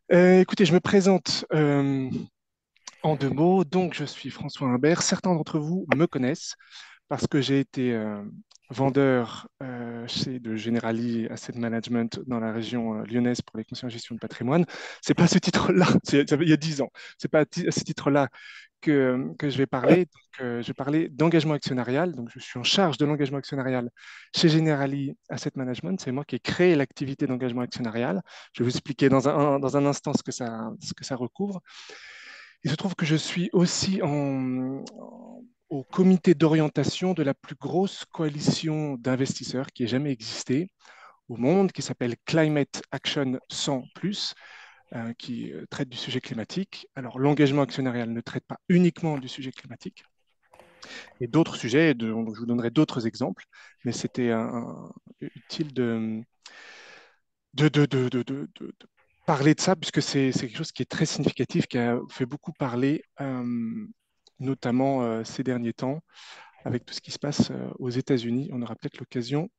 Écoutez, je me présente en deux mots. Donc, je suis François Imbert. Certains d'entre vous me connaissent parce que j'ai été vendeur chez le Generali Asset Management dans la région lyonnaise pour les conseillers en gestion de patrimoine. C'est pas à ce titre-là, il y a 10 ans. C'est pas à ce titre-là que je vais parler. Donc, je vais parler d'engagement actionnarial. Donc, je suis en charge de l'engagement actionnarial chez Generali Asset Management. C'est moi qui ai créé l'activité d'engagement actionnarial. Je vais vous expliquer dans un instant ce que ça recouvre. Il se trouve que je suis aussi au comité d'orientation de la plus grosse coalition d'investisseurs qui ait jamais existé au monde, qui s'appelle Climate Action 100 qui traite du sujet climatique. Alors, l'engagement actionnarial ne traite pas uniquement du sujet climatique, et d'autres sujets, dont je vous donnerai d'autres exemples, mais c'était utile de parler de ça, puisque c'est quelque chose qui est très significatif, qui a fait beaucoup parler, notamment ces derniers temps, avec tout ce qui se passe aux États-Unis. On aura peut-être l'occasion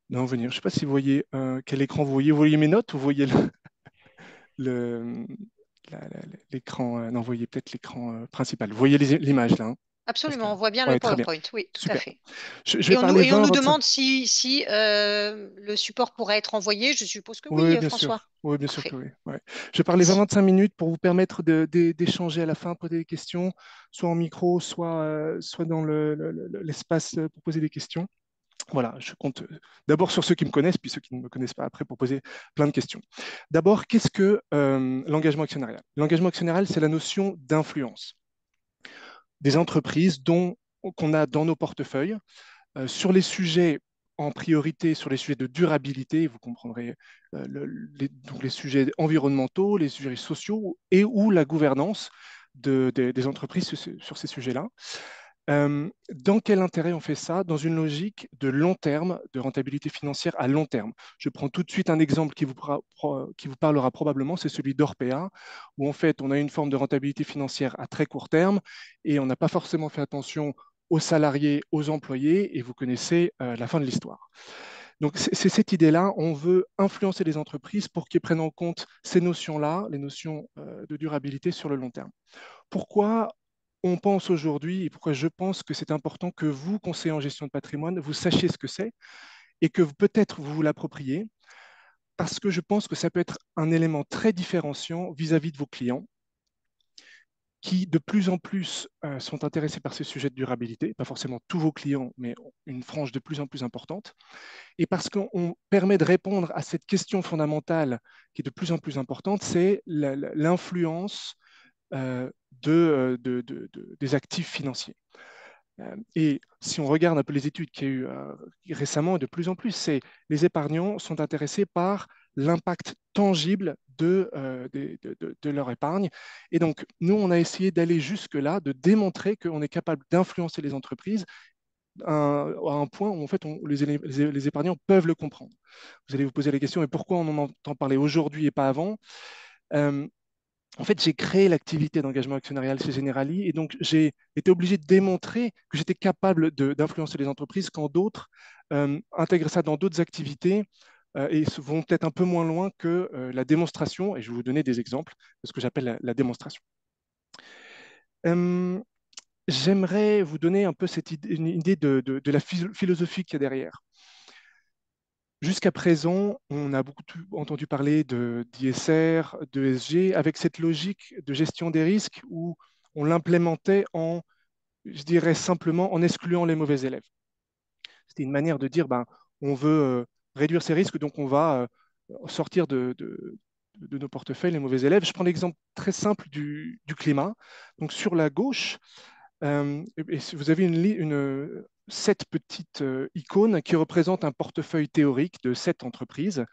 d'en venir. Je ne sais pas si vous voyez quel écran vous voyez. Vous voyez mes notes ou vous voyez le- l'écran, non, vous voyez peut-être l'écran principal. Vous voyez l'image là, hein, Absolument, Pascal? on voit bien le Ouais, très bien. PowerPoint, oui, tout à Super. fait. Je vais parler Et on nous 20-25. demande si le support pourrait être envoyé. Je suppose que oui, Oui, bien François. sûr. Oui, bien sûr que Parfait, oui. Ouais. Je vais parler merci. 20-25 minutes pour vous permettre d'échanger à la fin, poser des questions, soit en micro, soit dans l'espace pour poser des questions. Voilà, je compte d'abord sur ceux qui me connaissent, puis ceux qui ne me connaissent pas après pour poser plein de questions. D'abord, qu'est-ce que l'engagement actionnarial? L'engagement actionnarial, c'est la notion d'influence des entreprises qu'on a dans nos portefeuilles sur les sujets en priorité sur les sujets de durabilité, vous comprendrez donc les sujets environnementaux, les sujets sociaux et ou la gouvernance des entreprises sur ces sujets-là. Dans quel intérêt on fait ça? Dans une logique de long terme, de rentabilité financière à long terme. Je prends tout de suite un exemple qui vous parlera probablement, c'est celui d'Orpea, où en fait on a une forme de rentabilité financière à très court terme et on n'a pas forcément fait attention aux salariés, aux employés, et vous connaissez la fin de l'histoire. Donc c'est cette idée-là, on veut influencer les entreprises pour qu'elles prennent en compte ces notions-là, les notions de durabilité sur le long terme. Pourquoi on pense aujourd'hui et pourquoi je pense que c'est important que vous, conseillers en gestion de patrimoine, vous sachiez ce que c'est et que peut-être vous vous l'appropriez, parce que je pense que ça peut être un élément très différenciant vis-à-vis de vos clients qui de plus en plus sont intéressés par ces sujets de durabilité, pas forcément tous vos clients, mais une frange de plus en plus importante, et parce qu'on permet de répondre à cette question fondamentale qui est de plus en plus importante, c'est l'influence des actifs financiers. Et si on regarde un peu les études qu'il y a eu récemment, et de plus en plus, c'est les épargnants sont intéressés par l'impact tangible de leur épargne. Et donc, nous, on a essayé d'aller jusque-là, de démontrer qu'on est capable d'influencer les entreprises à un point où, en fait, les épargnants peuvent le comprendre. Vous allez vous poser la question, mais pourquoi on en entend parler aujourd'hui et pas avant? Euh, En fait, j'ai créé l'activité d'engagement actionnarial chez Generali et donc j'ai été obligé de démontrer que j'étais capable d'influencer les entreprises quand d'autres intègrent ça dans d'autres activités et vont peut-être un peu moins loin que la démonstration. Et je vais vous donner des exemples de ce que j'appelle la démonstration. Euh, J'aimerais vous donner un peu une idée de la philosophie qu'il y a derrière. Jusqu'à présent, on a beaucoup entendu parler d'ISR, de ESG, avec cette logique de gestion des risques où on l'implémentait je dirais simplement, en excluant les mauvais élèves. C'était une manière de dire, ben, on veut réduire ces risques, donc on va sortir de nos portefeuilles les mauvais élèves. Je prends l'exemple très simple du climat. Donc sur la gauche, et si vous avez sept petites icônes qui représentent un portefeuille théorique de sept entreprises,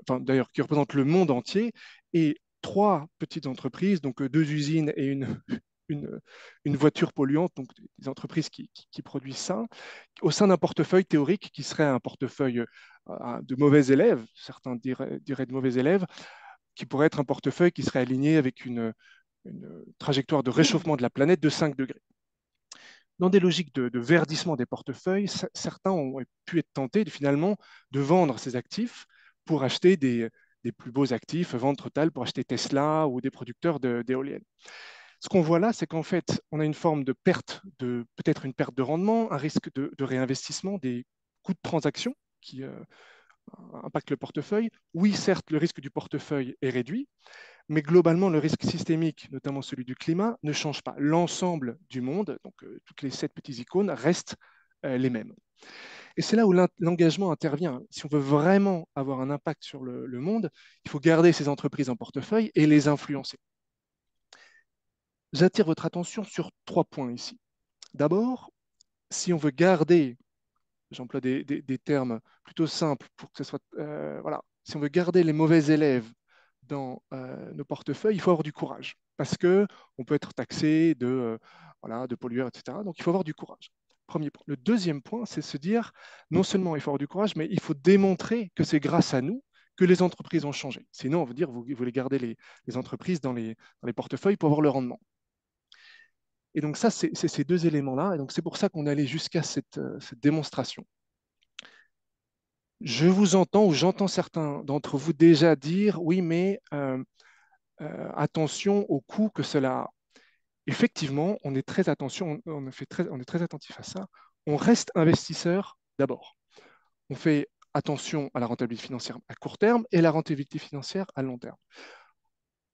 enfin, d'ailleurs qui représentent le monde entier, et trois petites entreprises, donc deux usines et une, une voiture polluante, donc des entreprises qui produisent ça, au sein d'un portefeuille théorique qui serait un portefeuille de mauvais élèves, certains diraient de mauvais élèves, qui pourrait être un portefeuille qui serait aligné avec une trajectoire de réchauffement de la planète de 5 degrés. Dans des logiques de verdissement des portefeuilles, certains ont pu être tentés finalement de vendre ces actifs pour acheter des plus beaux actifs, vente totale pour acheter Tesla ou des producteurs d'éoliennes. Ce qu'on voit là, c'est qu'en fait, on a une forme de perte, peut-être une perte de rendement, un risque de réinvestissement, des coûts de transaction qui impactent le portefeuille. Oui, certes, le risque du portefeuille est réduit, mais globalement, le risque systémique, notamment celui du climat, ne change pas. L'ensemble du monde, donc toutes les 7 petites icônes, restent les mêmes. Et c'est là où l'engagement intervient. Si on veut vraiment avoir un impact sur le monde, il faut garder ces entreprises en portefeuille et les influencer. J'attire votre attention sur 3 points ici. D'abord, si on veut garder, j'emploie des termes plutôt simples pour que ce soit, voilà, si on veut garder les mauvais élèves dans nos portefeuilles, il faut avoir du courage parce que on peut être taxé voilà, de pollueur, etc. Donc il faut avoir du courage. Premier point. Le deuxième point, c'est se dire non seulement il faut avoir du courage, mais il faut démontrer que c'est grâce à nous que les entreprises ont changé. Sinon, on veut dire vous voulez garder les entreprises dans les portefeuilles pour avoir le rendement. Et donc ça, c'est ces 2 éléments-là. Et donc c'est pour ça qu'on est allé jusqu'à cette démonstration. Je vous entends ou j'entends certains d'entre vous déjà dire oui, mais attention au coût que cela a. Effectivement, on est très attention, on est très attentif à ça. On reste investisseur d'abord. On fait attention à la rentabilité financière à court terme et la rentabilité financière à long terme.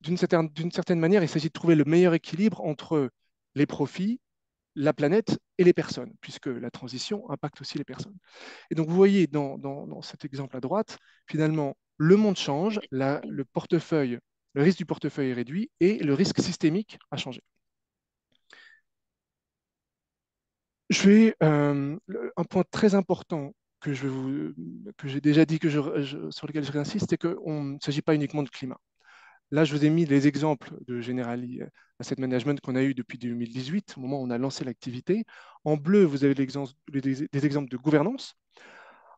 D'une certaine manière, il s'agit de trouver le meilleur équilibre entre les profits, la planète et les personnes, puisque la transition impacte aussi les personnes. Et donc, vous voyez dans cet exemple à droite, finalement, le monde change, le risque du portefeuille est réduit et le risque systémique a changé. Un point très important que j'ai déjà dit, sur lequel je réinsiste, c'est qu'on ne s'agit pas uniquement de climat. Là, je vous ai mis les exemples de Generali Asset Management qu'on a eu depuis 2018, au moment où on a lancé l'activité. En bleu, vous avez des exemples de gouvernance,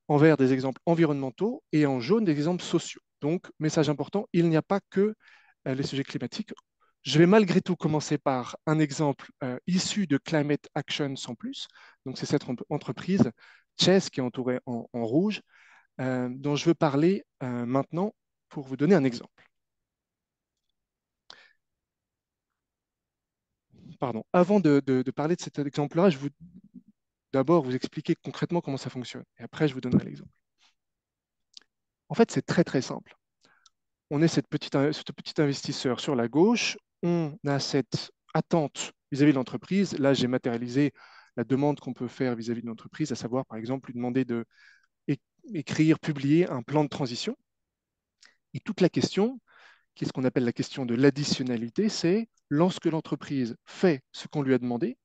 en vert, des exemples environnementaux, et en jaune, des exemples sociaux. Donc, message important, il n'y a pas que les sujets climatiques. Je vais malgré tout commencer par un exemple issu de Climate Action sans plus. Donc, c'est cette entreprise, Chess, qui est entourée en rouge, dont je veux parler maintenant pour vous donner un exemple. Pardon. Avant de parler de cet exemple-là, je veux d'abord vous expliquer concrètement comment ça fonctionne. Et après, je vous donnerai l'exemple. En fait, c'est très, très simple. On est ce petit investisseur sur la gauche. On a cette attente vis-à-vis de l'entreprise. Là, j'ai matérialisé la demande qu'on peut faire vis-à-vis de l'entreprise, à savoir, par exemple, lui demander d'écrire, publier un plan de transition. Et toute la question, qui est ce qu'on appelle la question de l'additionnalité, c'est lorsque l'entreprise fait ce qu'on lui a demandé,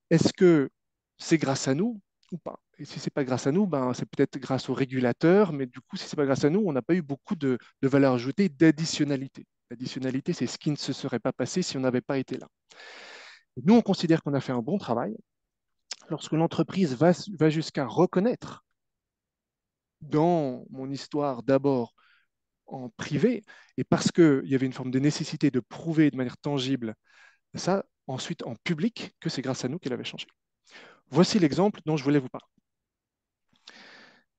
est-ce que c'est grâce à nous ou pas? Et si ce n'est pas grâce à nous, ben, c'est peut-être grâce aux régulateurs, mais du coup, si ce n'est pas grâce à nous, on n'a pas eu beaucoup de valeur ajoutée, d'additionnalité. L'additionnalité, c'est ce qui ne se serait pas passé si on n'avait pas été là. Et nous, on considère qu'on a fait un bon travail lorsque l'entreprise va jusqu'à reconnaître, dans mon histoire d'abord en privé, et parce qu'il y avait une forme de nécessité de prouver de manière tangible ça, ensuite en public, que c'est grâce à nous qu'elle avait changé. Voici l'exemple dont je voulais vous parler.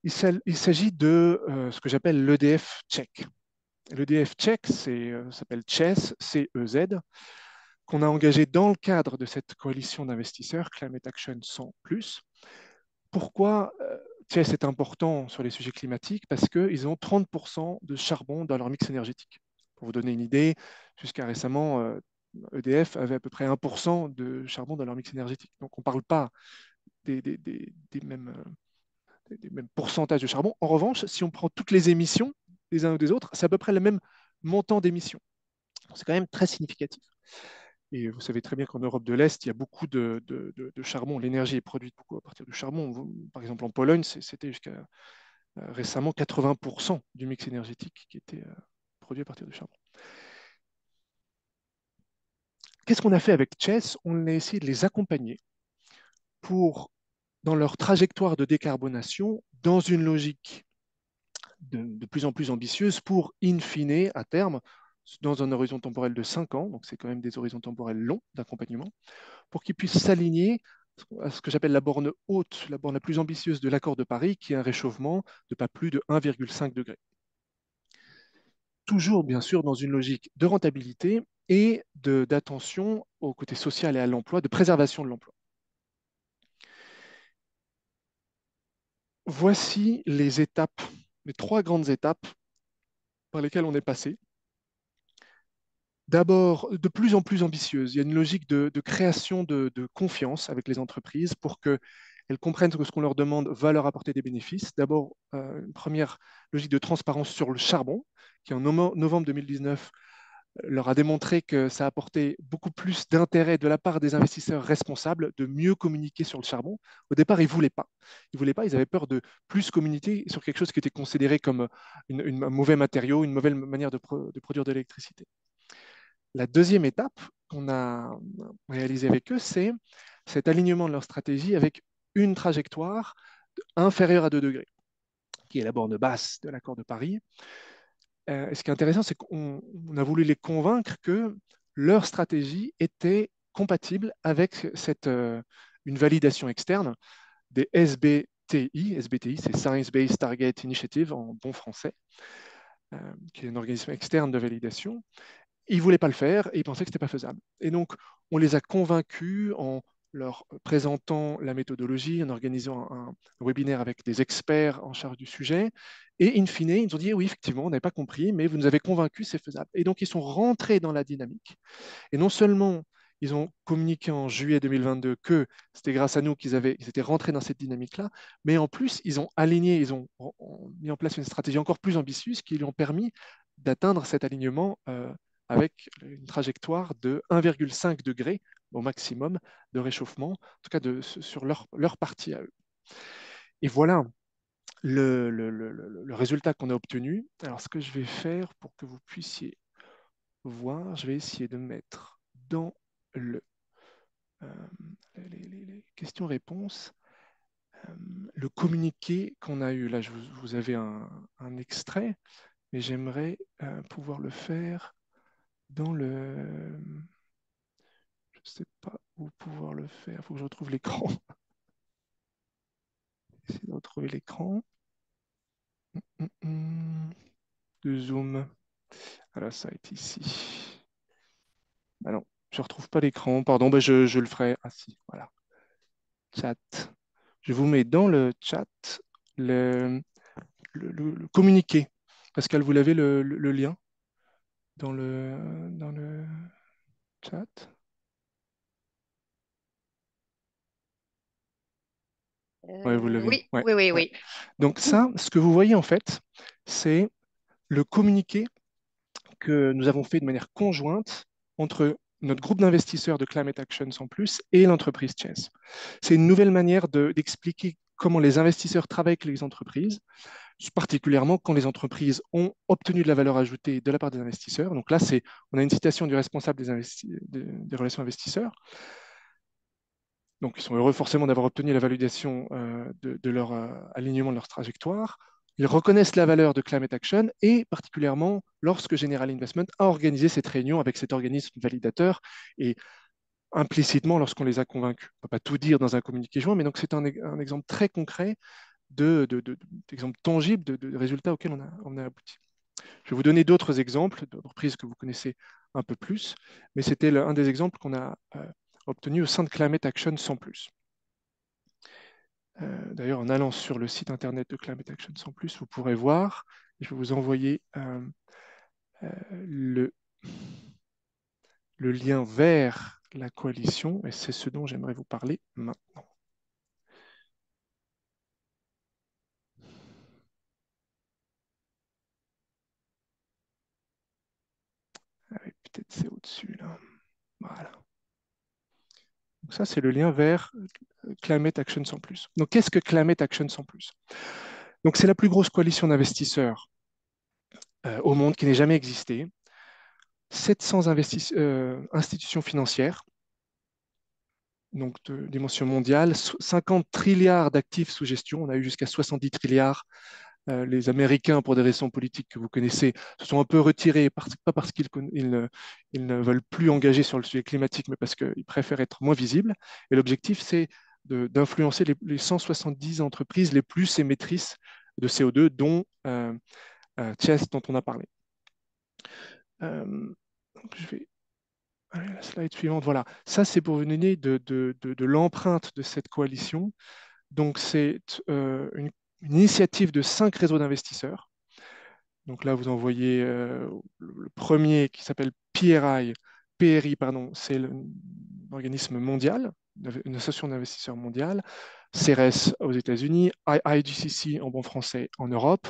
Il s'agit de ce que j'appelle l'EDF Tchèque. L'EDF Tchèque, s'appelle Chess, C-E-Z, qu'on a engagé dans le cadre de cette coalition d'investisseurs, Climate Action 100+. Pourquoi Chess est important sur les sujets climatiques? Parce qu'ils ont 30% de charbon dans leur mix énergétique. Pour vous donner une idée, jusqu'à récemment, EDF avait à peu près 1% de charbon dans leur mix énergétique. Donc on ne parle pas des mêmes des mêmes pourcentages de charbon. En revanche, si on prend toutes les émissions des uns ou des autres, c'est à peu près le même montant d'émissions. C'est quand même très significatif. Et vous savez très bien qu'en Europe de l'Est, il y a beaucoup de charbon. L'énergie est produite beaucoup à partir du charbon. Par exemple, en Pologne, c'était jusqu'à récemment 80% du mix énergétique qui était produit à partir du charbon. Qu'est-ce qu'on a fait avec Chess? On a essayé de les accompagner dans leur trajectoire de décarbonation, dans une logique de plus en plus ambitieuse pour, in fine, à terme, dans un horizon temporel de 5 ans, donc c'est quand même des horizons temporels longs d'accompagnement, pour qu'ils puissent s'aligner à ce que j'appelle la borne haute, la borne la plus ambitieuse de l'accord de Paris, qui est un réchauffement de pas plus de 1,5 degré. toujours bien sûr dans une logique de rentabilité et d'attention au côté social et à l'emploi, de préservation de l'emploi. Voici les étapes, les trois grandes étapes par lesquelles on est passé. D'abord, de plus en plus ambitieuse. Il y a une logique de création de confiance avec les entreprises pour qu'elles comprennent que ce qu'on leur demande va leur apporter des bénéfices. D'abord, une première logique de transparence sur le charbon, qui en novembre 2019 leur a démontré que ça apportait beaucoup plus d'intérêt de la part des investisseurs responsables de mieux communiquer sur le charbon. Au départ, ils ne voulaient pas. Ils voulaient pas, ils avaient peur de plus communiquer sur quelque chose qui était considéré comme un mauvais matériau, une mauvaise manière de produire de l'électricité. La deuxième étape qu'on a réalisée avec eux, c'est cet alignement de leur stratégie avec une trajectoire inférieure à 2 degrés, qui est la borne basse de l'accord de Paris. Et ce qui est intéressant, c'est qu'on a voulu les convaincre que leur stratégie était compatible avec une validation externe des SBTI. SBTI, c'est Science Based Target Initiative en bon français, qui est un organisme externe de validation. Ils ne voulaient pas le faire et ils pensaient que ce n'était pas faisable. Et donc, on les a convaincus en leur présentant la méthodologie, en organisant un webinaire avec des experts en charge du sujet. Et in fine, ils nous ont dit, oui, effectivement, on n'avait pas compris, mais vous nous avez convaincus, c'est faisable. Et donc, ils sont rentrés dans la dynamique. Et non seulement ils ont communiqué en juillet 2022 que c'était grâce à nous qu'ils étaient rentrés dans cette dynamique-là, mais en plus, ils ont aligné, ont mis en place une stratégie encore plus ambitieuse qui lui ont permis d'atteindre cet alignement avec une trajectoire de 1,5 degré au maximum de réchauffement, en tout cas sur leur partie à eux. Et voilà le résultat qu'on a obtenu. Alors, ce que je vais faire pour que vous puissiez voir, je vais essayer de mettre dans le, euh, les questions-réponses le communiqué qu'on a eu. Là, vous avez un extrait, mais j'aimerais pouvoir le faire dans le... Je ne sais pas où pouvoir le faire. Il faut que je retrouve l'écran. Essayer de retrouver l'écran. De Zoom. Alors, ça va être ici. Ah non, je ne retrouve pas l'écran. Pardon, ben je le ferai. Ah si, voilà. Chat. Je vous mets dans le chat le, le communiqué. Pascal, vous l'avez le lien dans le chat? Oui, vous l'avez. Oui, Ouais, oui, oui, ouais. oui. Donc ça, ce que vous voyez en fait, c'est le communiqué que nous avons fait de manière conjointe entre notre groupe d'investisseurs de Climate Action sans plus et l'entreprise Chess. C'est une nouvelle manière d'expliquer comment les investisseurs travaillent avec les entreprises, particulièrement quand les entreprises ont obtenu de la valeur ajoutée de la part des investisseurs. Donc là, on a une citation du responsable des relations investisseurs. Donc, ils sont heureux forcément d'avoir obtenu la validation de leur alignement de leur trajectoire. Ils reconnaissent la valeur de Climate Action et particulièrement lorsque General Investment a organisé cette réunion avec cet organisme validateur et implicitement lorsqu'on les a convaincus. On ne peut pas tout dire dans un communiqué joint, mais donc c'est un exemple très concret d'exemples tangibles de résultats auxquels on a abouti. Je vais vous donner d'autres exemples d'entreprises que vous connaissez un peu plus, mais c'était un des exemples qu'on a obtenu au sein de Climate Action sans plus. D'ailleurs, en allant sur le site internet de Climate Action sans plus, vous pourrez voir, je vais vous envoyer le, le lien vers la coalition, et c'est ce dont j'aimerais vous parler maintenant. Ah oui, peut-être c'est au-dessus là. Voilà. Donc ça, c'est le lien vers Climate Action sans plus. Donc, qu'est-ce que Climate Action sans plus? Donc, c'est la plus grosse coalition d'investisseurs au monde qui n'ait jamais existé. 700 institutions financières, donc de dimension mondiale, 50 trilliards d'actifs sous gestion. On a eu jusqu'à 70 trilliards. Les Américains, pour des raisons politiques que vous connaissez, se sont un peu retirés, pas parce qu'ils ne veulent plus engager sur le sujet climatique, mais parce qu'ils préfèrent être moins visibles. Et l'objectif, c'est d'influencer les 170 entreprises les plus émettrices de CO2, dont Chess, dont on a parlé. Donc je vais aller à la slide suivante. Voilà, ça c'est pour vous donner de l'empreinte de cette coalition. Donc c'est une initiative de 5 réseaux d'investisseurs. Donc là, vous en voyez le premier qui s'appelle PRI. PRI, pardon, c'est l'organisme mondial, une association d'investisseurs mondiale. CERES aux États-Unis, IGCC en bon français en Europe,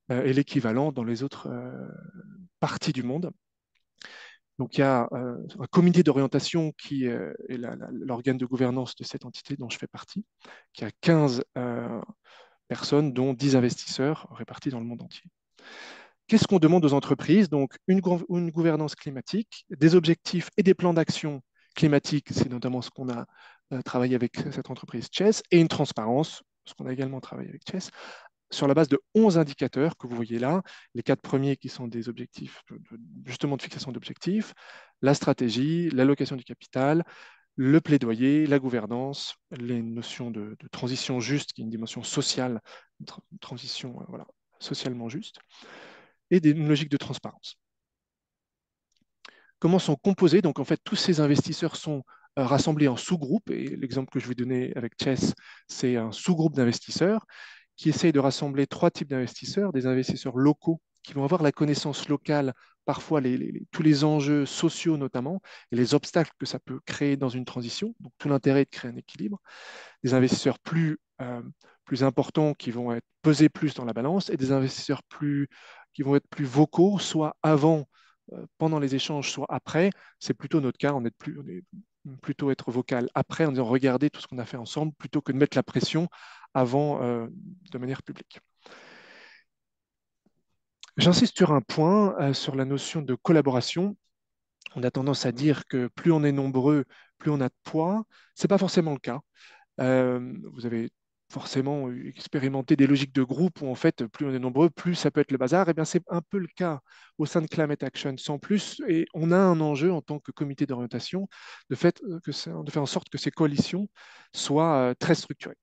et l'équivalent dans les autres parties du monde. Donc il y a un comité d'orientation qui est l'organe de gouvernance de cette entité dont je fais partie, qui a 15 personnes, dont 10 investisseurs répartis dans le monde entier. Qu'est-ce qu'on demande aux entreprises? Donc, une gouvernance climatique, des objectifs et des plans d'action climatique, c'est notamment ce qu'on a travaillé avec cette entreprise Chess, et une transparence, ce qu'on a également travaillé avec Chess, sur la base de 11 indicateurs que vous voyez là, les 4 premiers qui sont des objectifs, justement de fixation d'objectifs, la stratégie, l'allocation du capital, le plaidoyer, la gouvernance, les notions de transition juste, qui est une dimension sociale, une transition voilà, socialement juste, et une logique de transparence. Comment sont composés? Donc, en fait, tous ces investisseurs sont rassemblés en sous-groupes. Et l'exemple que je vais donner avec Chess, c'est un sous-groupe d'investisseurs qui essaye de rassembler 3 types d'investisseurs, des investisseurs locaux qui vont avoir la connaissance locale, parfois tous les enjeux sociaux notamment, et les obstacles que ça peut créer dans une transition. Donc, tout l'intérêt est de créer un équilibre. Des investisseurs plus importants qui vont être pesés plus dans la balance, et des investisseurs qui vont être plus vocaux, soit avant, pendant les échanges, soit après. C'est plutôt notre cas, on est plutôt être vocal après en disant regardez tout ce qu'on a fait ensemble, plutôt que de mettre la pression avant de manière publique. J'insiste sur un point, sur la notion de collaboration. On a tendance à dire que plus on est nombreux, plus on a de poids. Ce n'est pas forcément le cas. Vous avez forcément expérimenté des logiques de groupe où en fait, plus on est nombreux, plus ça peut être le bazar. Eh bien, c'est un peu le cas au sein de Climate Action sans plus. Et on a un enjeu en tant que comité d'orientation de faire en sorte que ces coalitions soient très structurées.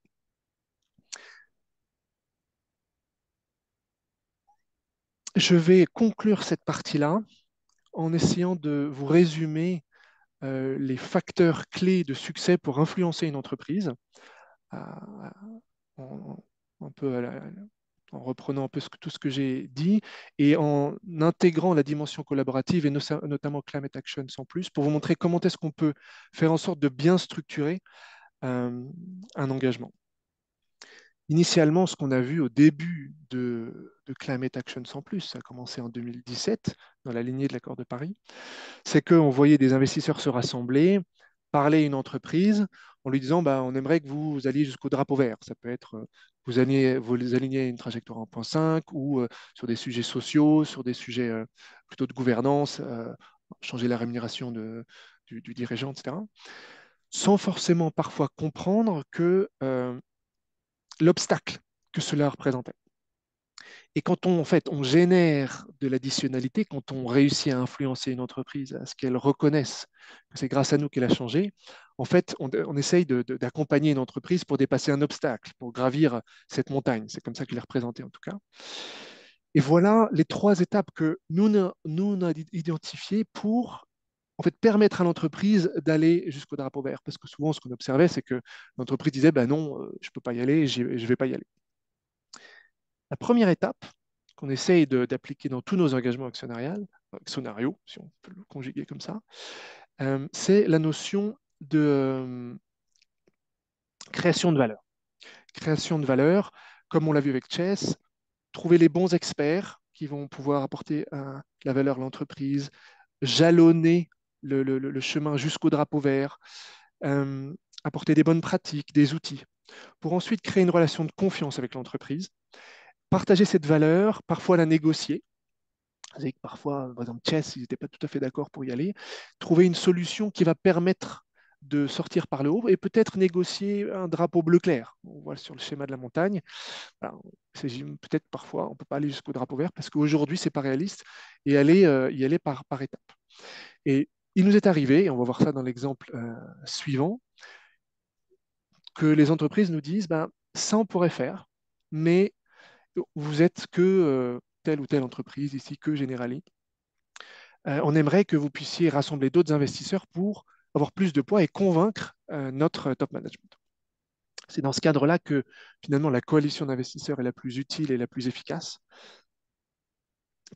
Je vais conclure cette partie-là en essayant de vous résumer les facteurs clés de succès pour influencer une entreprise, en, un peu en reprenant un peu tout ce que j'ai dit et en intégrant la dimension collaborative et notamment Climate Action sans plus, pour vous montrer comment est-ce qu'on peut faire en sorte de bien structurer un engagement. Initialement, ce qu'on a vu au début de Climate Action sans plus, ça a commencé en 2017 dans la lignée de l'accord de Paris, c'est qu'on voyait des investisseurs se rassembler, parler à une entreprise en lui disant bah, on aimerait que vous alliez jusqu'au drapeau vert. Ça peut être vous alignez une trajectoire en point 5 ou sur des sujets sociaux, sur des sujets plutôt de gouvernance, changer la rémunération du dirigeant, etc. Sans forcément parfois comprendre que l'obstacle que cela représentait. Et quand en fait, on génère de l'additionnalité, quand on réussit à influencer une entreprise, à ce qu'elle reconnaisse que c'est grâce à nous qu'elle a changé, en fait, on essaye d'accompagner une entreprise pour dépasser un obstacle, pour gravir cette montagne. C'est comme ça qu'il est représenté en tout cas. Et voilà les 3 étapes que nous on a identifiées pour en fait, permettre à l'entreprise d'aller jusqu'au drapeau vert. Parce que souvent, ce qu'on observait, c'est que l'entreprise disait, ben non, je ne peux pas y aller, je ne vais pas y aller. La première étape qu'on essaye d'appliquer dans tous nos engagements actionnariaux, si on peut le conjuguer comme ça, c'est la notion de création de valeur. Création de valeur, comme on l'a vu avec Chess, trouver les bons experts qui vont pouvoir apporter la valeur à l'entreprise, jalonner le chemin jusqu'au drapeau vert, apporter des bonnes pratiques, des outils, pour ensuite créer une relation de confiance avec l'entreprise, partager cette valeur, parfois la négocier. Avec parfois, par exemple, Chess, ils n'étaient pas tout à fait d'accord pour y aller. Trouver une solution qui va permettre de sortir par le haut et peut-être négocier un drapeau bleu clair. On voit sur le schéma de la montagne. Voilà, peut-être parfois, on ne peut pas aller jusqu'au drapeau vert parce qu'aujourd'hui, ce n'est pas réaliste et y aller par étapes. Et il nous est arrivé, et on va voir ça dans l'exemple suivant, que les entreprises nous disent, ben, ça on pourrait faire, mais vous êtes que telle ou telle entreprise ici, que Generali. on aimerait que vous puissiez rassembler d'autres investisseurs pour avoir plus de poids et convaincre notre top management. C'est dans ce cadre-là que finalement la coalition d'investisseurs est la plus utile et la plus efficace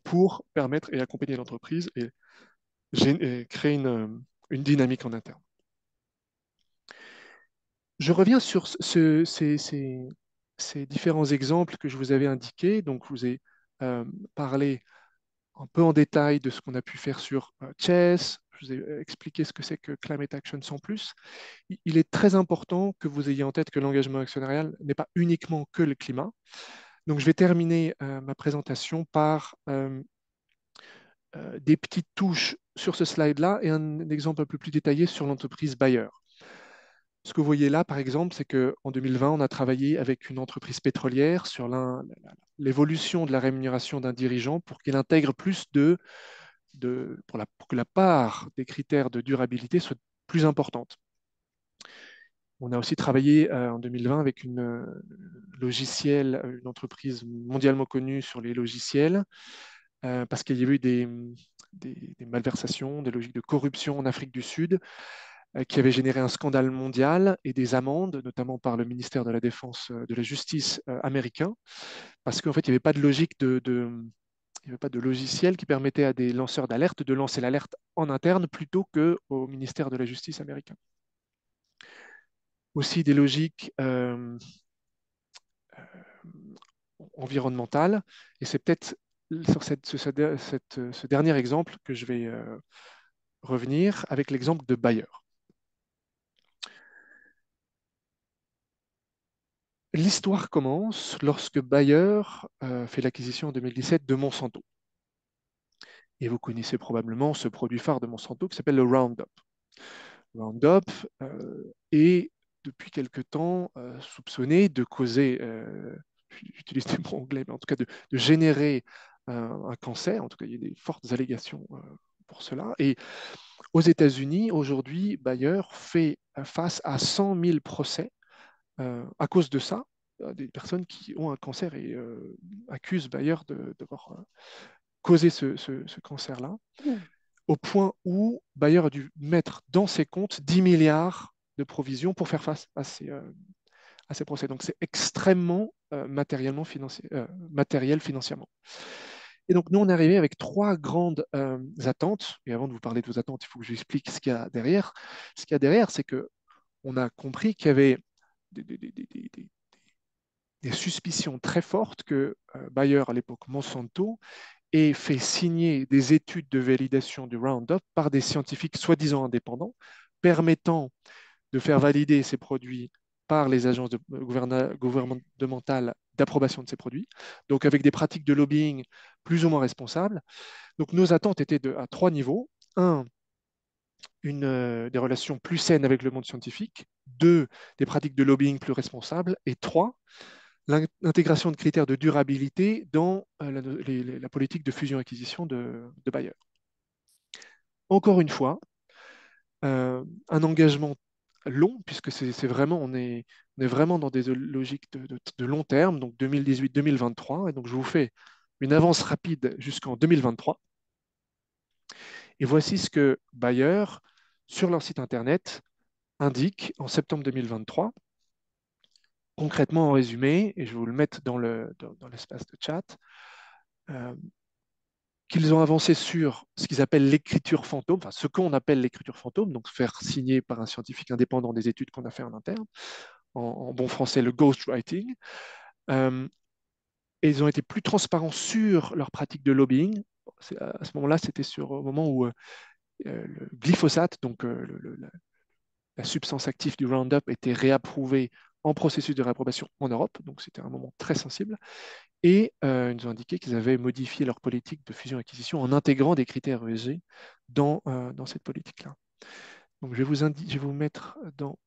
pour permettre et accompagner l'entreprise et créer une dynamique en interne. Je reviens sur ces différents exemples que je vous avais indiqués. Donc, je vous ai parlé un peu en détail de ce qu'on a pu faire sur Chess. Je vous ai expliqué ce que c'est que Climate Action sans plus. Il est très important que vous ayez en tête que l'engagement actionnarial n'est pas uniquement que le climat. Donc, je vais terminer ma présentation par des petites touches sur ce slide-là et un exemple un peu plus détaillé sur l'entreprise Bayer. Ce que vous voyez là, par exemple, c'est qu'en 2020, on a travaillé avec une entreprise pétrolière sur l'évolution de la rémunération d'un dirigeant pour qu'il intègre plus pour que la part des critères de durabilité soit plus importante. On a aussi travaillé en 2020 avec une entreprise mondialement connue sur les logiciels, parce qu'il y avait eu des malversations, des logiques de corruption en Afrique du Sud, qui avait généré un scandale mondial et des amendes, notamment par le ministère de la Défense, de la Justice américain, parce qu'en fait, il n'y avait pas de logique il n'y avait pas de logiciel qui permettait à des lanceurs d'alerte de lancer l'alerte en interne plutôt qu'au ministère de la Justice américain. Aussi des logiques environnementales, et c'est peut-être sur ce dernier exemple que je vais revenir avec l'exemple de Bayer. L'histoire commence lorsque Bayer fait l'acquisition en 2017 de Monsanto. Et vous connaissez probablement ce produit phare de Monsanto qui s'appelle le Roundup. Roundup est depuis quelque temps soupçonné de causer, j'utilise des mots anglais, mais en tout cas de générer un cancer. En tout cas, il y a des fortes allégations pour cela. Et aux États-Unis, aujourd'hui, Bayer fait face à 100 000 procès à cause de ça, des personnes qui ont un cancer et accusent Bayer d'avoir causé ce cancer-là, au point où Bayer a dû mettre dans ses comptes 10 milliards de provisions pour faire face à ces procès. Donc c'est extrêmement matériel financièrement. Et donc nous, on est arrivé avec trois grandes attentes. Et avant de vous parler de vos attentes, il faut que je vous explique ce qu'il y a derrière. Ce qu'il y a derrière, c'est qu'on a compris qu'il y avait des, des, des, des, des suspicions très fortes que Bayer, à l'époque Monsanto, ait fait signer des études de validation du Roundup par des scientifiques soi-disant indépendants, permettant de faire valider ces produits par les agences gouvernementales d'approbation de ces produits, donc avec des pratiques de lobbying plus ou moins responsables. Donc nos attentes étaient à trois niveaux. Un, des relations plus saines avec le monde scientifique. Deux, des pratiques de lobbying plus responsables. Et trois, l'intégration de critères de durabilité dans la politique de fusion-acquisition de Bayer. Encore une fois, un engagement long, puisque c'est vraiment, on est vraiment dans des logiques de long terme, donc 2018-2023. Et donc, je vous fais une avance rapide jusqu'en 2023. Et voici ce que Bayer, sur leur site internet, indique en septembre 2023. Concrètement, en résumé, et je vais vous le mettre dans l'espace de chat, qu'ils ont avancé sur ce qu'ils appellent l'écriture fantôme, enfin ce qu'on appelle l'écriture fantôme, donc faire signer par un scientifique indépendant des études qu'on a fait en interne, en bon français le ghostwriting. Et ils ont été plus transparents sur leur pratique de lobbying. À ce moment-là, c'était au moment où le glyphosate, donc la substance active du Roundup, était réapprouvée en processus de réapprobation en Europe, donc c'était un moment très sensible. Et ils nous ont indiqué qu'ils avaient modifié leur politique de fusion-acquisition en intégrant des critères ESG dans cette politique-là. Donc je vais vous mettre dans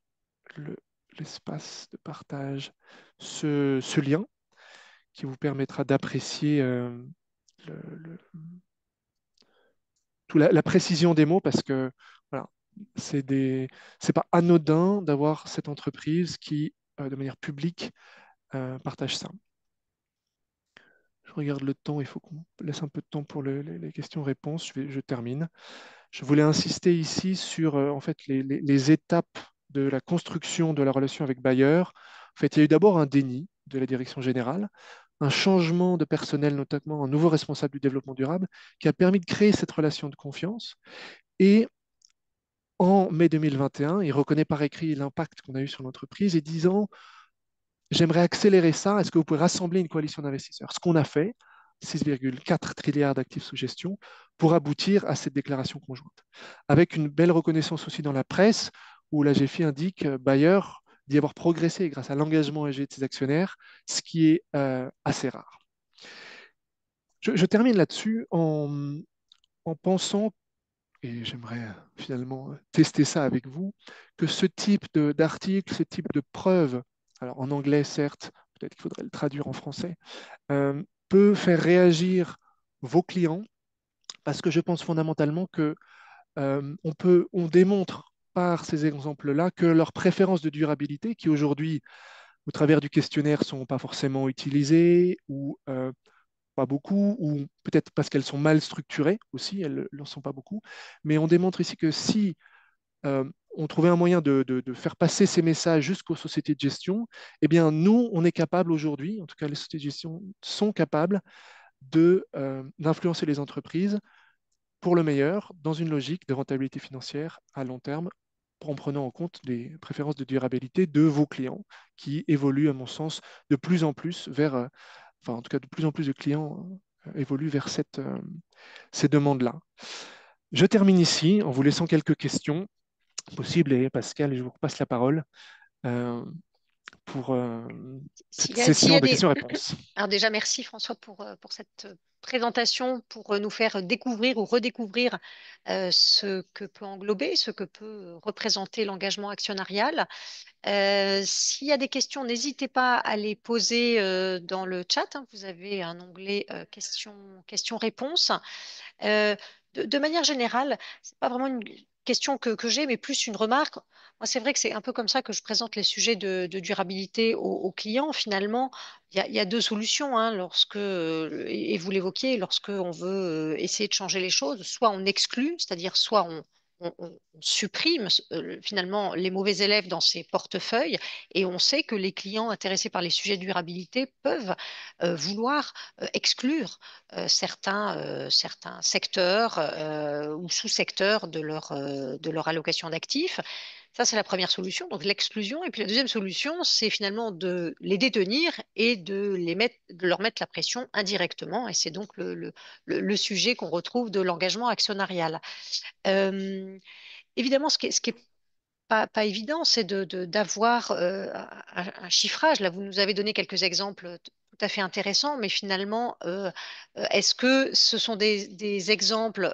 l'espace de partage ce lien qui vous permettra d'apprécier la précision des mots parce que voilà, c'est pas anodin d'avoir cette entreprise qui, de manière publique, partage ça. Je regarde le temps, il faut qu'on laisse un peu de temps pour les questions-réponses. Je termine. Je voulais insister ici sur en fait, les étapes de la construction de la relation avec Bayer. En fait, il y a eu d'abord un déni de la direction générale, un changement de personnel, notamment un nouveau responsable du développement durable, qui a permis de créer cette relation de confiance. Et en mai 2021, il reconnaît par écrit l'impact qu'on a eu sur l'entreprise et disant, j'aimerais accélérer ça. Est-ce que vous pouvez rassembler une coalition d'investisseurs? Ce qu'on a fait, 6,4 trilliards d'actifs sous gestion, pour aboutir à cette déclaration conjointe. Avec une belle reconnaissance aussi dans la presse, où la GFI indique Bayer d'y avoir progressé grâce à l'engagement âgé de ses actionnaires, ce qui est assez rare. Je termine là-dessus en pensant, et j'aimerais finalement tester ça avec vous, que ce type d'article, ce type de preuve, alors en anglais certes, peut-être qu'il faudrait le traduire en français, peut faire réagir vos clients parce que je pense fondamentalement que on démontre par ces exemples-là que leurs préférences de durabilité, qui aujourd'hui, au travers du questionnaire, ne sont pas forcément utilisées ou pas beaucoup, ou peut-être parce qu'elles sont mal structurées aussi, elles n'en sont pas beaucoup, mais on démontre ici que si euh, on trouvait un moyen de faire passer ces messages jusqu'aux sociétés de gestion, eh bien, nous, on est capable aujourd'hui, en tout cas les sociétés de gestion sont capables d'influencer les entreprises pour le meilleur dans une logique de rentabilité financière à long terme, en prenant en compte les préférences de durabilité de vos clients qui évoluent, à mon sens, de plus en plus vers, enfin en tout cas de plus en plus de clients évoluent vers ces demandes-là. Je termine ici en vous laissant quelques questions possibles et Pascal, je vous repasse la parole euh, pour cette S'il y session a de des... questions-réponses. Alors déjà, merci François pour cette présentation, pour nous faire découvrir ou redécouvrir ce que peut englober, ce que peut représenter l'engagement actionnarial. S'il y a des questions, n'hésitez pas à les poser dans le chat, hein. Vous avez un onglet questions-réponses. Euh, de manière générale, c'est pas vraiment une question que j'ai, mais plus une remarque. Moi, c'est vrai que c'est un peu comme ça que je présente les sujets de durabilité aux clients. Finalement, il y a deux solutions, hein, et vous l'évoquiez, lorsque on veut essayer de changer les choses, soit on exclut, c'est-à-dire soit on supprime finalement les mauvais élèves dans ses portefeuilles, et on sait que les clients intéressés par les sujets de durabilité peuvent vouloir exclure certains secteurs ou sous-secteurs de leur allocation d'actifs. Ça, c'est la première solution, donc l'exclusion. Et puis la deuxième solution, c'est finalement de les détenir et de leur mettre la pression indirectement. Et c'est donc le sujet qu'on retrouve de l'engagement actionnarial. Euh, Évidemment, ce qui est pas évident, c'est d'avoir un chiffrage. Là, vous nous avez donné quelques exemples tout à fait intéressants, mais finalement, est-ce que ce sont des exemples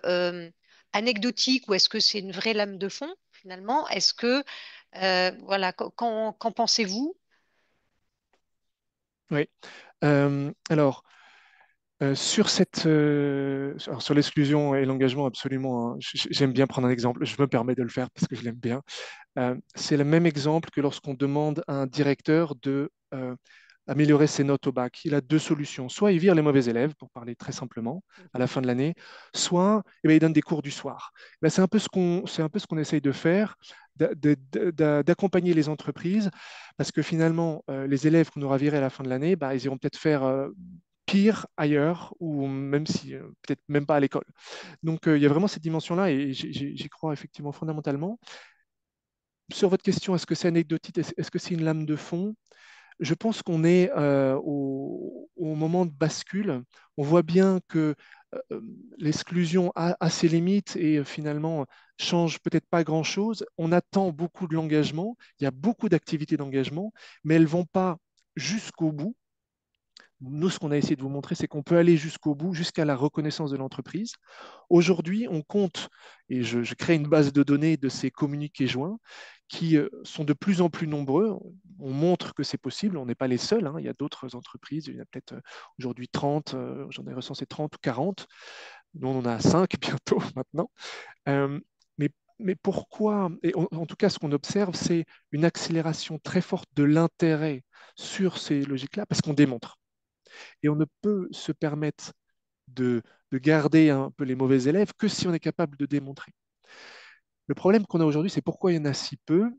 anecdotiques ou est-ce que c'est une vraie lame de fond, finalement? Est-ce que, voilà, qu'en pensez-vous? Oui. Alors, sur l'exclusion et l'engagement, absolument, hein, j'aime bien prendre un exemple. Je me permets de le faire parce que je l'aime bien. C'est le même exemple que lorsqu'on demande à un directeur de améliorer ses notes au bac. Il a deux solutions. Soit il vire les mauvais élèves, pour parler très simplement, à la fin de l'année, soit il donne des cours du soir. C'est un peu ce qu'on essaye de faire, d'accompagner les entreprises, parce que finalement, les élèves qu'on aura virés à la fin de l'année, bah, ils iront peut-être faire pire ailleurs, ou même si, peut-être même pas à l'école. Donc, il y a vraiment cette dimension-là, et j'y crois effectivement fondamentalement. Sur votre question, est-ce que c'est anecdotique, est-ce que c'est une lame de fond? Je pense qu'on est au moment de bascule. On voit bien que l'exclusion a ses limites et finalement change peut-être pas grand-chose. On attend beaucoup de l'engagement. Il y a beaucoup d'activités d'engagement, mais elles ne vont pas jusqu'au bout. Nous, ce qu'on a essayé de vous montrer, c'est qu'on peut aller jusqu'au bout, jusqu'à la reconnaissance de l'entreprise. Aujourd'hui, on compte, et je crée une base de données de ces communiqués joints, qui sont de plus en plus nombreux. On montre que c'est possible, on n'est pas les seuls, hein. Il y a d'autres entreprises, il y en a peut-être aujourd'hui 30, j'en ai recensé 30 ou 40, nous on en a 5 bientôt maintenant. Euh, mais, mais pourquoi, et en tout cas ce qu'on observe, c'est une accélération très forte de l'intérêt sur ces logiques-là, parce qu'on démontre. Et on ne peut se permettre de garder un peu les mauvais élèves que si on est capable de démontrer. Le problème qu'on a aujourd'hui, c'est pourquoi il y en a si peu,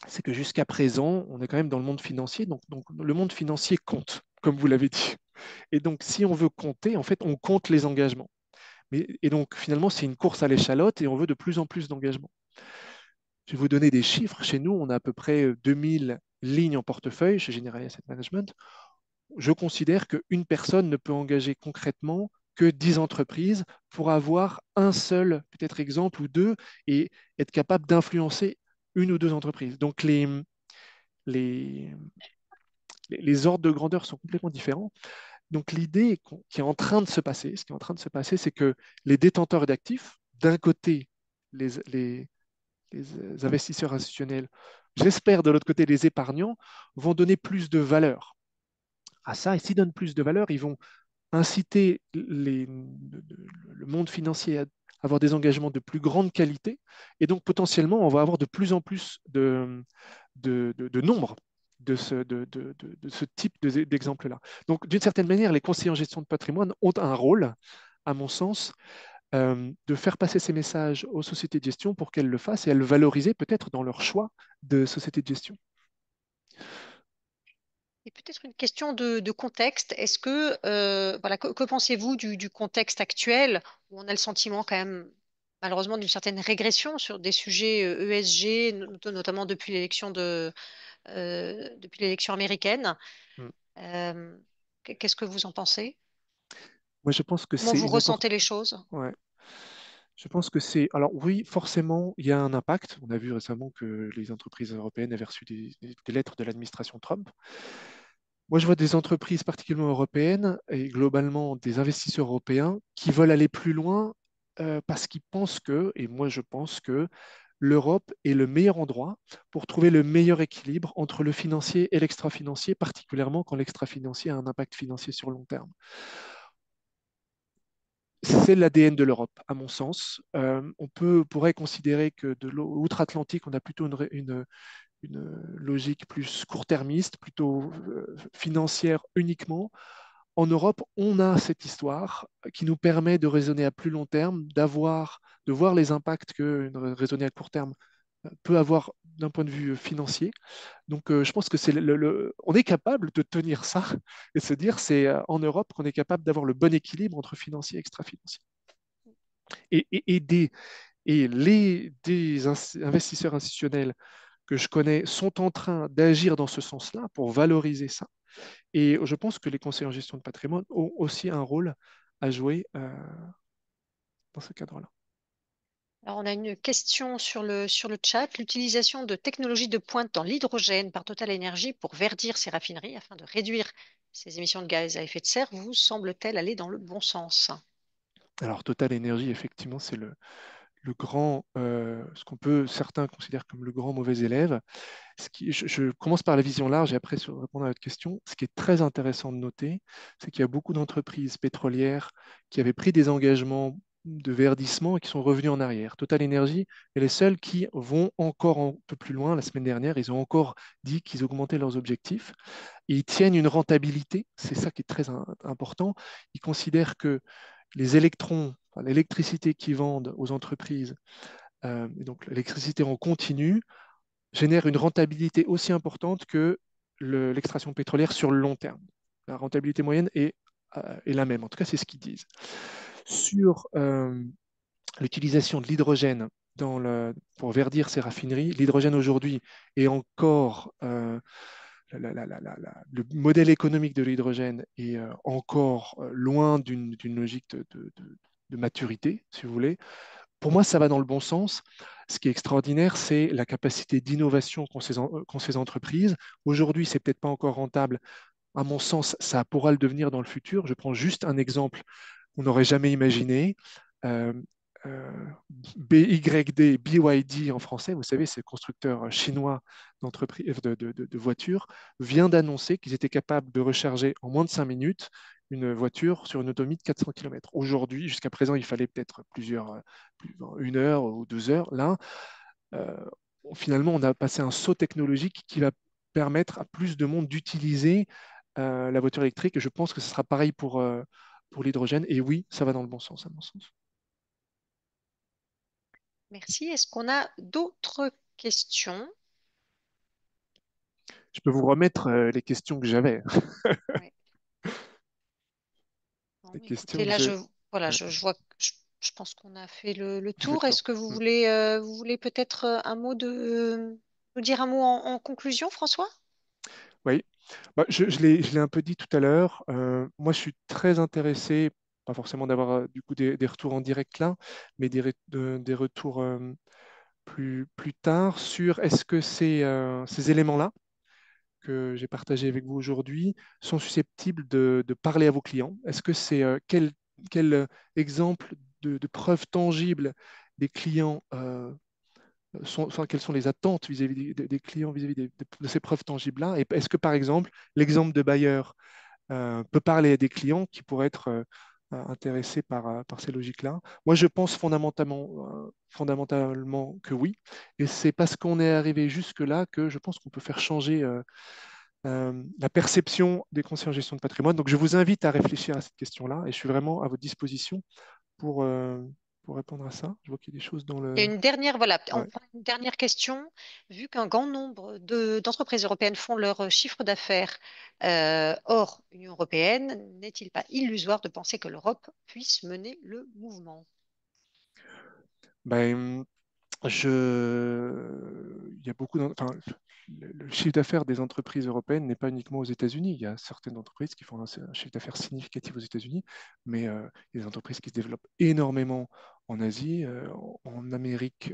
c'est que jusqu'à présent, on est quand même dans le monde financier, donc le monde financier compte, comme vous l'avez dit. Et donc, si on veut compter, en fait, on compte les engagements. Et donc, finalement, c'est une course à l'échalote et on veut de plus en plus d'engagements. Je vais vous donner des chiffres. Chez nous, on a à peu près 2000 lignes en portefeuille chez Generali Asset Management. Je considère qu'une personne ne peut engager concrètement que 10 entreprises pour avoir un seul, peut-être exemple ou deux, et être capable d'influencer une ou deux entreprises. Donc les, les ordres de grandeur sont complètement différents. Donc l'idée qui est en train de se passer, ce qui est en train de se passer, c'est que les détenteurs d'actifs, d'un côté, les, les, les investisseurs institutionnels, j'espère de l'autre côté, les épargnants, vont donner plus de valeur à ça. Et s'ils donnent plus de valeur, ils vont inciter le monde financier à avoir des engagements de plus grande qualité. Et donc, potentiellement, on va avoir de plus en plus de nombre de ce type d'exemple-là. Donc, d'une certaine manière, les conseillers en gestion de patrimoine ont un rôle, à mon sens, de faire passer ces messages aux sociétés de gestion pour qu'elles le fassent et elles le valoriser peut-être dans leur choix de société de gestion. Et peut-être une question de contexte. Est-ce que, voilà, que pensez-vous du contexte actuel où on a le sentiment quand même, malheureusement, d'une certaine régression sur des sujets ESG, notamment depuis l'élection américaine. Mm. Euh, Qu'est-ce que vous en pensez? Moi, je pense que Comment c'est vous une ressentez opportunité. les choses? Ouais. Je pense que c'est. Alors, oui, forcément, il y a un impact. On a vu récemment que les entreprises européennes avaient reçu des lettres de l'administration Trump. Moi, je vois des entreprises particulièrement européennes et globalement des investisseurs européens qui veulent aller plus loin parce qu'ils pensent que, et moi je pense que, l'Europe est le meilleur endroit pour trouver le meilleur équilibre entre le financier et l'extra-financier, particulièrement quand l'extra-financier a un impact financier sur le long terme. C'est l'ADN de l'Europe, à mon sens. Pourrait considérer que de l'outre-Atlantique, on a plutôt une logique plus court-termiste, plutôt financière uniquement. En Europe, on a cette histoire qui nous permet de raisonner à plus long terme, de voir les impacts que raisonner à court terme peut avoir d'un point de vue financier. Donc, je pense que on est capable de tenir ça et se dire c'est en Europe qu'on est capable d'avoir le bon équilibre entre financier et extra-financier. Et des investisseurs institutionnels que je connais sont en train d'agir dans ce sens-là pour valoriser ça. Et je pense que les conseillers en gestion de patrimoine ont aussi un rôle à jouer dans ce cadre-là. Alors, on a une question sur le chat. L'utilisation de technologies de pointe dans l'hydrogène par Total Energy pour verdir ses raffineries afin de réduire ses émissions de gaz à effet de serre vous semble-t-elle aller dans le bon sens? Alors, Total Energy, effectivement, c'est le grand, ce qu'on peut, certains considèrent comme le grand mauvais élève. Je commence par la vision large et après sur répondre à votre question. Ce qui est très intéressant de noter, c'est qu'il y a beaucoup d'entreprises pétrolières qui avaient pris des engagements de verdissement et qui sont revenus en arrière. Total Energy est les seuls qui vont encore un peu plus loin. La semaine dernière, ils ont encore dit qu'ils augmentaient leurs objectifs et ils tiennent une rentabilité. C'est ça qui est très important. Ils considèrent que les électrons, enfin, l'électricité qu'ils vendent aux entreprises, et donc l'électricité en continu, génère une rentabilité aussi importante que l'extraction pétrolière sur le long terme. La rentabilité moyenne est la même, en tout cas c'est ce qu'ils disent. Sur l'utilisation de l'hydrogène pour verdir ces raffineries, l'hydrogène aujourd'hui est encore le modèle économique de l'hydrogène est encore loin d'une logique de maturité, si vous voulez. Pour moi, ça va dans le bon sens. Ce qui est extraordinaire, c'est la capacité d'innovation qu'ont ces entreprises. Aujourd'hui, c'est peut-être pas encore rentable. À mon sens, ça pourra le devenir dans le futur. Je prends juste un exemple qu'on n'aurait jamais imaginé. Euh, euh, BYD en français, vous savez, c'est le constructeur chinois de voitures, vient d'annoncer qu'ils étaient capables de recharger en moins de 5 minutes une voiture sur une autonomie de 400 km. Aujourd'hui, jusqu'à présent, il fallait peut-être une heure ou 2 heures. Là, euh, finalement, on a passé un saut technologique qui va permettre à plus de monde d'utiliser la voiture électrique. Et je pense que ce sera pareil pour l'hydrogène. Et oui, ça va dans le bon sens, à mon sens. Merci. Est-ce qu'on a d'autres questions? Je peux vous remettre les questions que j'avais. Oui. Non, Les mais écoutez, questions que là, je... voilà, Ouais, je vois, je pense qu'on a fait le on fait le tour. tour. Est-ce que Hmm. vous voulez peut-être nous dire un mot en conclusion, François? Oui, bah, je l'ai un peu dit tout à l'heure. Moi, je suis très intéressé, pas forcément d'avoir du coup des retours en direct là, mais des retours plus tard sur est-ce que ces éléments-là que j'ai partagés avec vous aujourd'hui sont susceptibles de parler à vos clients? Est-ce que c'est quel exemple de preuve tangible des clients quelles sont les attentes vis-à-vis des clients vis-à-vis de ces preuves tangibles-là? Et est-ce que, par exemple, l'exemple de Bayer peut parler à des clients qui pourraient être intéressés par ces logiques-là? Moi, je pense fondamentalement que oui. Et c'est parce qu'on est arrivé jusque-là que je pense qu'on peut faire changer la perception des conseillers en gestion de patrimoine. Donc, je vous invite à réfléchir à cette question-là et je suis vraiment à votre disposition pour, euh, pour répondre à ça. Je vois qu'il y a des choses dans Et le... une dernière, voilà, Ouais. une dernière question. Vu qu'un grand nombre d'entreprises européennes font leur chiffre d'affaires hors Union européenne, n'est-il pas illusoire de penser que l'Europe puisse mener le mouvement? Ben, il y a enfin, le chiffre d'affaires des entreprises européennes n'est pas uniquement aux États-Unis. Il y a certaines entreprises qui font un chiffre d'affaires significatif aux États-Unis, mais il y a des entreprises qui se développent énormément en Asie, en Amérique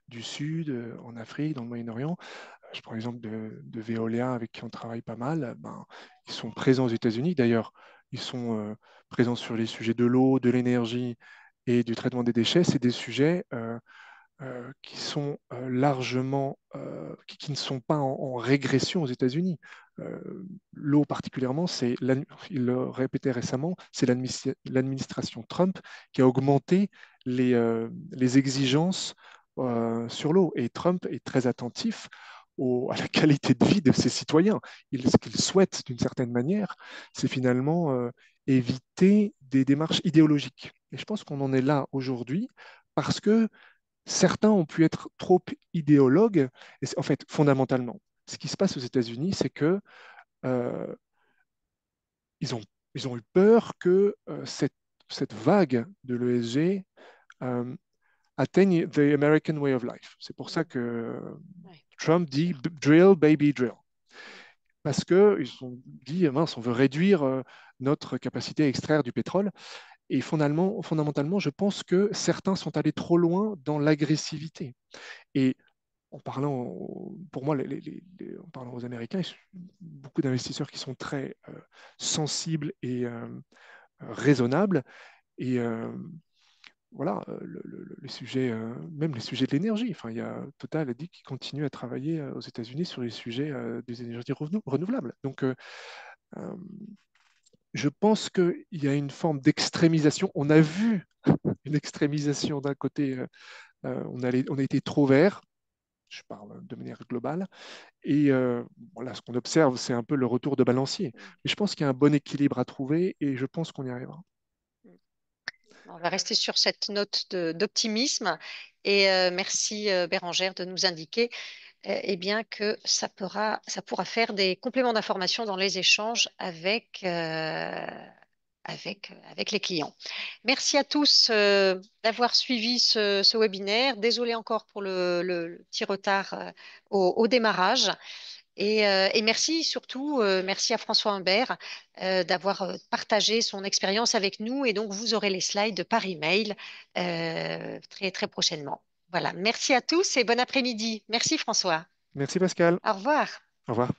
du Sud, en Afrique, dans le Moyen-Orient. Je prends l'exemple de Veolia avec qui on travaille pas mal. Ben, ils sont présents aux États-Unis. D'ailleurs, ils sont présents sur les sujets de l'eau, de l'énergie et du traitement des déchets. C'est des sujets qui sont largement, qui ne sont pas en régression aux États-Unis. L'eau particulièrement, il le répétait récemment, c'est l'administration Trump qui a augmenté les exigences sur l'eau. Et Trump est très attentif à la qualité de vie de ses citoyens. Ce qu'il souhaite, d'une certaine manière, c'est finalement éviter des démarches idéologiques. Et je pense qu'on en est là aujourd'hui parce que certains ont pu être trop idéologues. Et en fait, fondamentalement, ce qui se passe aux États-Unis, c'est que euh, ils ont, ils ont eu peur que cette vague de l'ESG euh, atteigne the American way of life. C'est pour ça Mm. que Oui, Trump bien dit sûr. drill, baby, drill. Mm. Parce qu'ils ont dit, mince, on veut réduire notre capacité à extraire du pétrole. Et fondamentalement, je pense que certains sont allés trop loin dans l'agressivité. Et pour moi, en parlant aux Américains, beaucoup d'investisseurs qui sont très sensibles et raisonnables. Et voilà, les sujets, même les sujets de l'énergie. Enfin, il y a Total a dit qu'il continue à travailler aux États-Unis sur les sujets des énergies renouvelables. Donc, euh, je pense qu'il y a une forme d'extrémisation. On a vu une extrémisation d'un côté, on a été trop vert, je parle de manière globale, et voilà, ce qu'on observe, c'est un peu le retour de balancier. Mm. Mais je pense qu'il y a un bon équilibre à trouver et je pense qu'on y arrivera. Mm. On va rester sur cette note d'optimisme et merci Bérangère de nous indiquer eh bien que ça pourra faire des compléments d'information dans les échanges avec les clients. Merci à tous d'avoir suivi ce webinaire. Désolé encore pour le petit retard au démarrage. Et merci surtout, merci à François Humbert d'avoir partagé son expérience avec nous. Et donc, vous aurez les slides par email très, très prochainement. Voilà. Merci à tous et bon après-midi. Merci François. Merci Pascal. Au revoir. Au revoir.